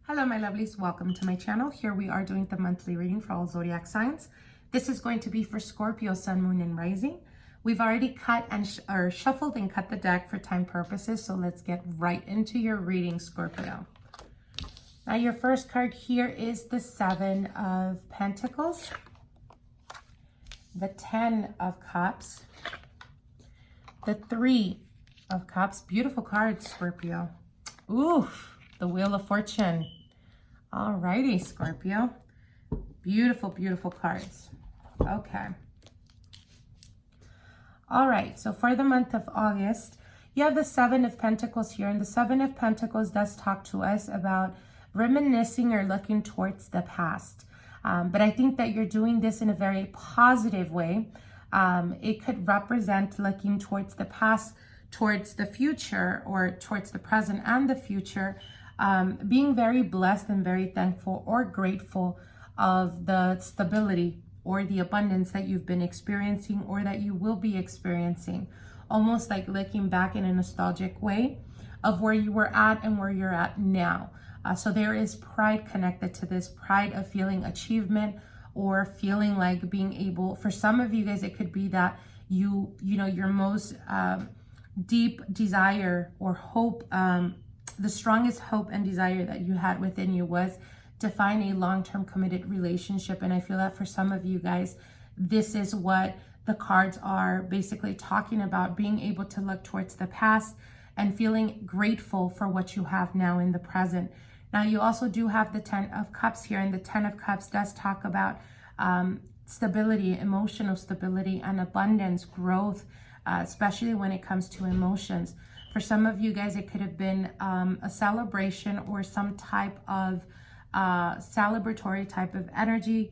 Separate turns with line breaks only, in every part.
Hello my lovelies, welcome to my channel. Here we are doing the monthly reading for all zodiac signs. This is going to be for Scorpio, Sun, Moon, and Rising. We've already cut and shuffled and cut the deck for time purposes, so let's get right into your reading, Scorpio. Now your first card here is the Seven of Pentacles, the Ten of Cups, the Three of Cups. Beautiful cards, Scorpio. Oof, the Wheel of Fortune. Alrighty, Scorpio. Beautiful, beautiful cards. Okay. All right, so for the month of August, you have the Seven of Pentacles here, and the Seven of Pentacles does talk to us about reminiscing or looking towards the past. But I think that you're doing this in a very positive way. It could represent looking towards the past, towards the future, or towards the present and the future, being very blessed and very thankful or grateful of the stability or the abundance that you've been experiencing or that you will be experiencing. Almost like looking back in a nostalgic way of where you were at and where you're at now. So there is pride connected to this, pride of feeling achievement or feeling like being able, for some of you guys, it could be that you know, your most deep desire or hope, the strongest hope and desire that you had within you was to find a long-term committed relationship. And I feel that for some of you guys, this is what the cards are basically talking about, being able to look towards the past and feeling grateful for what you have now in the present. Now, you also do have the Ten of Cups here, and the Ten of Cups does talk about stability, emotional stability, and abundance, growth, especially when it comes to emotions. For some of you guys, it could have been a celebration or some type of celebratory type of energy.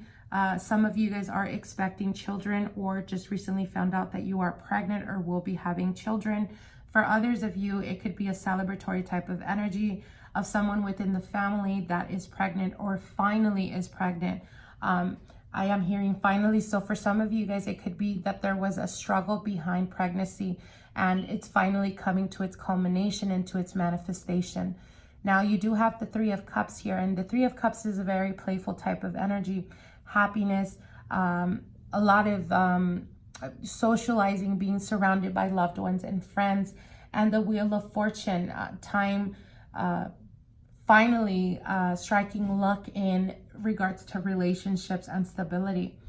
Some of you guys are expecting children or just recently found out that you are pregnant or will be having children. For others of you, it could be a celebratory type of energy of someone within the family that is pregnant or finally is pregnant. I am hearing finally. So for some of you guys, it could be that there was a struggle behind pregnancy and it's finally coming to its culmination and to its manifestation. Now you do have the Three of Cups here, and the Three of Cups is a very playful type of energy, happiness, a lot of socializing, being surrounded by loved ones and friends, and the Wheel of Fortune, time finally striking luck in regards to relationships and stability.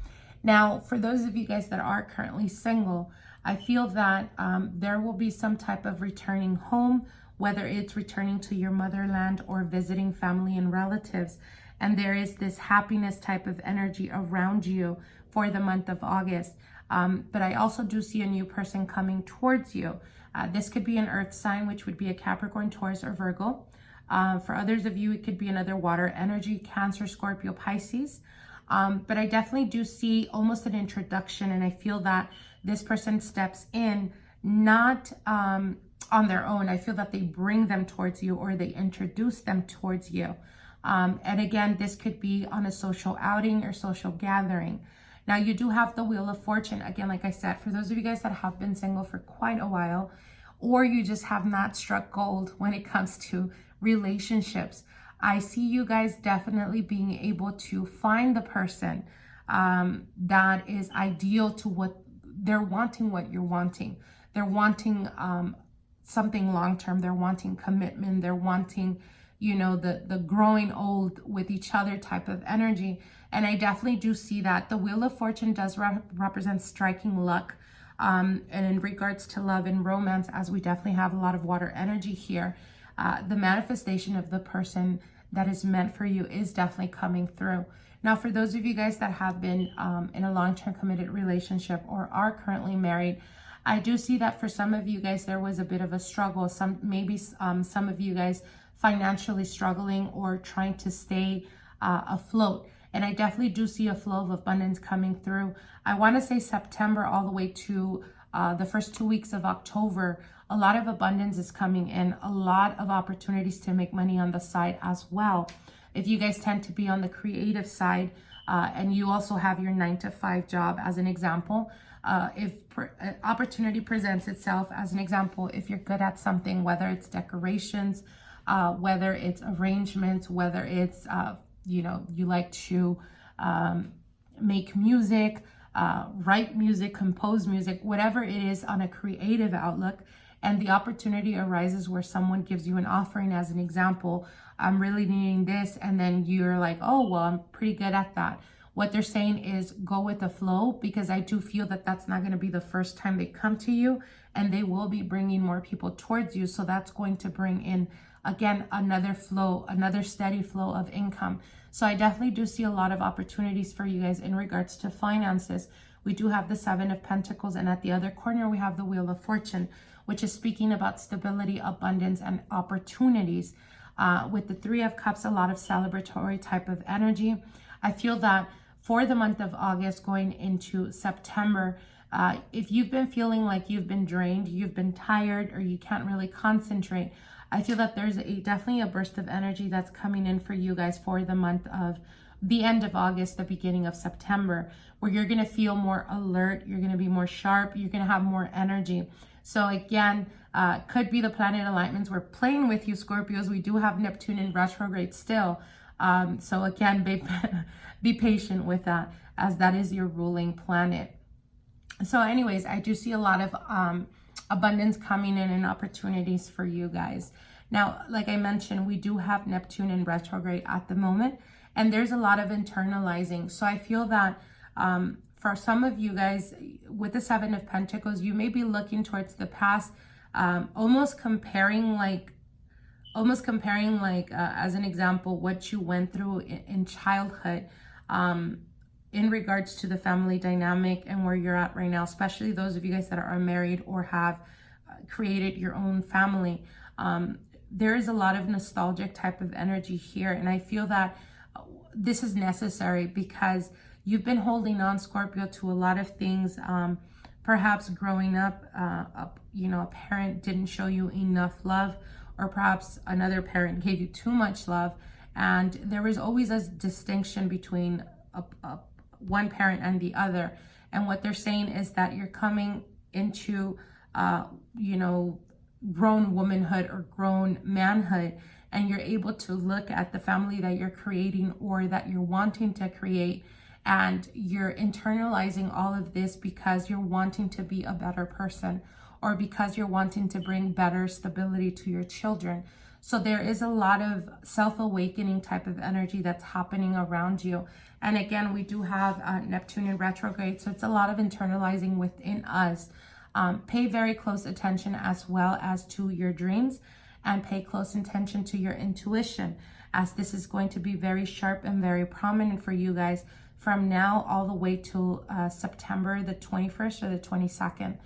Now, for those of you guys that are currently single, I feel that there will be some type of returning home, whether it's returning to your motherland or visiting family and relatives. And there is this happiness type of energy around you for the month of August. But I also do see a new person coming towards you. This could be an earth sign, which would be a Capricorn, Taurus, or Virgo. For others of you, it could be another water energy, Cancer, Scorpio, Pisces. But I definitely do see almost an introduction, and I feel that this person steps in not on their own. I feel that they bring them towards you or they introduce them towards you. And again, this could be on a social outing or social gathering. Now, you do have the Wheel of Fortune. Again, like I said, for those of you guys that have been single for quite a while, or you just have not struck gold when it comes to relationships, I see you guys definitely being able to find the person that is ideal to what they're wanting, what you're wanting. They're wanting something long-term. They're wanting commitment. They're wanting, you know, the growing old with each other type of energy. And I definitely do see that. The Wheel of Fortune does represent striking luck. And in regards to love and romance, as we definitely have a lot of water energy here, the manifestation of the person that is meant for you is definitely coming through. Now, for those of you guys that have been in a long-term committed relationship or are currently married, I do see that for some of you guys, there was a bit of a struggle. Maybe some of you guys financially struggling or trying to stay afloat. And I definitely do see a flow of abundance coming through. I want to say September all the way to the first 2 weeks of October. A lot of abundance is coming in, a lot of opportunities to make money on the side as well. If you guys tend to be on the creative side and you also have your 9-to-5 job as an example, if opportunity presents itself as an example, if you're good at something, whether it's decorations, whether it's arrangements, whether it's, you know, you like to make music, write music, compose music, whatever it is on a creative outlook. And the opportunity arises where someone gives you an offering as an example. I'm really needing this. And then you're like, oh, well, I'm pretty good at that. What they're saying is go with the flow, because I do feel that that's not going to be the first time they come to you, and they will be bringing more people towards you. So that's going to bring in, again, another flow, another steady flow of income. So I definitely do see a lot of opportunities for you guys in regards to finances. We do have the Seven of Pentacles, and at the other corner, we have the Wheel of Fortune, which is speaking about stability, abundance, and opportunities. With the Three of Cups, a lot of celebratory type of energy. I feel that for the month of August going into September, if you've been feeling like you've been drained, you've been tired, or you can't really concentrate, I feel that there's definitely a burst of energy that's coming in for you guys for the month of the end of August, the beginning of September, where you're going to feel more alert, you're going to be more sharp, you're going to have more energy. So again, could be the planet alignments. We're playing with you, Scorpios. We do have Neptune in retrograde still. So again, be patient with that, as that is your ruling planet. So anyways, I do see a lot of abundance coming in and opportunities for you guys. Now, like I mentioned, we do have Neptune in retrograde at the moment, and there's a lot of internalizing. So I feel that for some of you guys with the Seven of Pentacles, you may be looking towards the past, almost comparing as an example, what you went through in childhood, in regards to the family dynamic and where you're at right now, especially those of you guys that are married or have created your own family. There is a lot of nostalgic type of energy here. And I feel that this is necessary because you've been holding on, Scorpio, to a lot of things. Perhaps growing up, you know, a parent didn't show you enough love, or perhaps another parent gave you too much love. And there was always a distinction between one parent and the other. And what they're saying is that you're coming into, you know, grown womanhood or grown manhood, and you're able to look at the family that you're creating or that you're wanting to create, and you're internalizing all of this because you're wanting to be a better person, or because you're wanting to bring better stability to your children. So there is a lot of self-awakening type of energy that's happening around you. And again, we do have Neptune in retrograde, so it's a lot of internalizing within us. Pay very close attention as well as to your dreams, and pay close attention to your intuition, as this is going to be very sharp and very prominent for you guys from now all the way to September the 21st or the 22nd.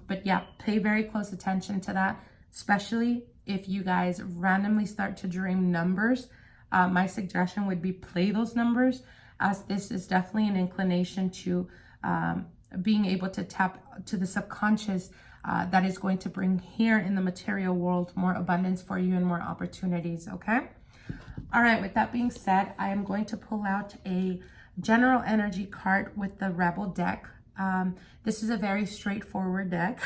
But yeah, pay very close attention to that, especially if you guys randomly start to dream numbers. My suggestion would be play those numbers, as this is definitely an inclination to being able to tap to the subconscious that is going to bring here in the material world more abundance for you and more opportunities, okay? All right, with that being said, I am going to pull out a general energy card with the Rebel deck. This is a very straightforward deck.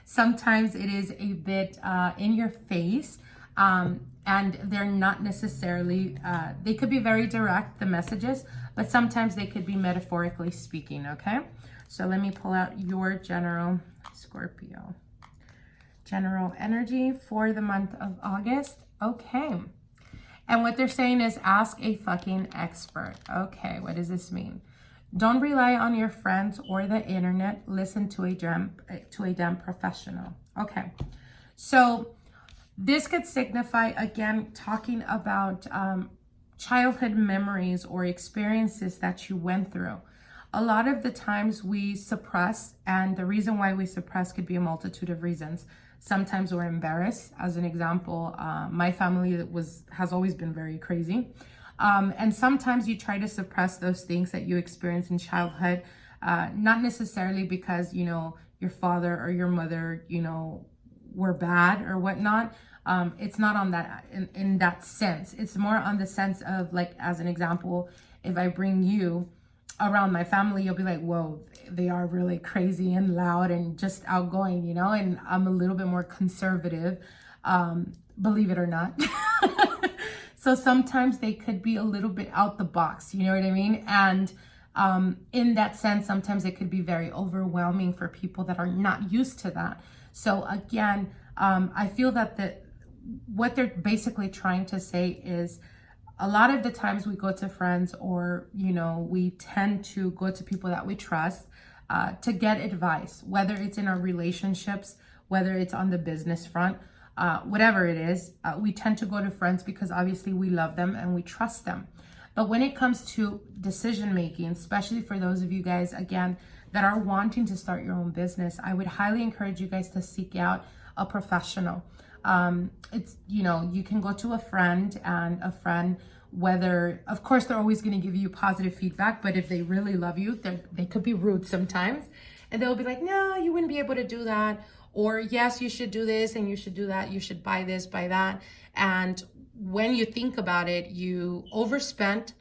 Sometimes it is a bit in your face, and they're not necessarily, they could be very direct, the messages, but sometimes they could be metaphorically speaking, okay? So let me pull out your general, Scorpio, general energy for the month of August. Okay. And what they're saying is ask a fucking expert. Okay, what does this mean? Don't rely on your friends or the internet. Listen to a damn professional. Okay, so this could signify, again, talking about childhood memories or experiences that you went through. A lot of the times we suppress, and the reason why we suppress could be a multitude of reasons. Sometimes we're embarrassed. As an example, my family has always been very crazy. And sometimes you try to suppress those things that you experience in childhood, not necessarily because, you know, your father or your mother, you know, were bad or whatnot. It's not on that, in that sense. It's more on the sense of, like, as an example, if I bring you around my family, you'll be like, whoa, they are really crazy and loud and just outgoing, you know, and I'm a little bit more conservative. believe it or not. So sometimes they could be a little bit out the box, you know what I mean? And in that sense, sometimes it could be very overwhelming for people that are not used to that. So again, I feel that what they're basically trying to say is, a lot of the times we go to friends, or, you know, we tend to go to people that we trust to get advice, whether it's in our relationships, whether it's on the business front, whatever it is, we tend to go to friends because obviously we love them and we trust them. But when it comes to decision making, especially for those of you guys, again, that are wanting to start your own business, I would highly encourage you guys to seek out a professional. It's, you know, you can go to a friend, and a friend, whether, of course, they're always going to give you positive feedback, but if they really love you, they could be rude sometimes, and they'll be like, no, you wouldn't be able to do that. Or yes, you should do this and you should do that. You should buy this, buy that. And when you think about it, you overspent,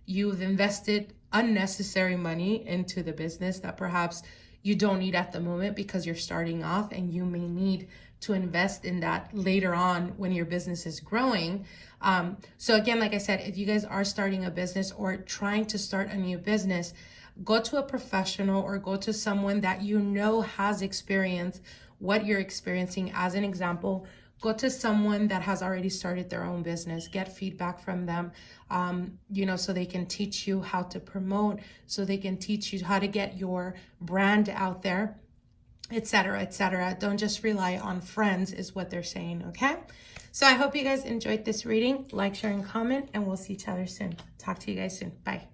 you've invested unnecessary money into the business that perhaps you don't need at the moment because you're starting off, and you may need to invest in that later on when your business is growing. So again, like I said, if you guys are starting a business or trying to start a new business, go to a professional or go to someone that you know has experience what you're experiencing. As an example, go to someone that has already started their own business, get feedback from them, you know, so they can teach you how to promote, so they can teach you how to get your brand out there, etc., etc. Don't just rely on friends, is what they're saying, okay? So I hope you guys enjoyed this reading. Like, share, and comment, and we'll see each other soon. Talk to you guys soon. Bye.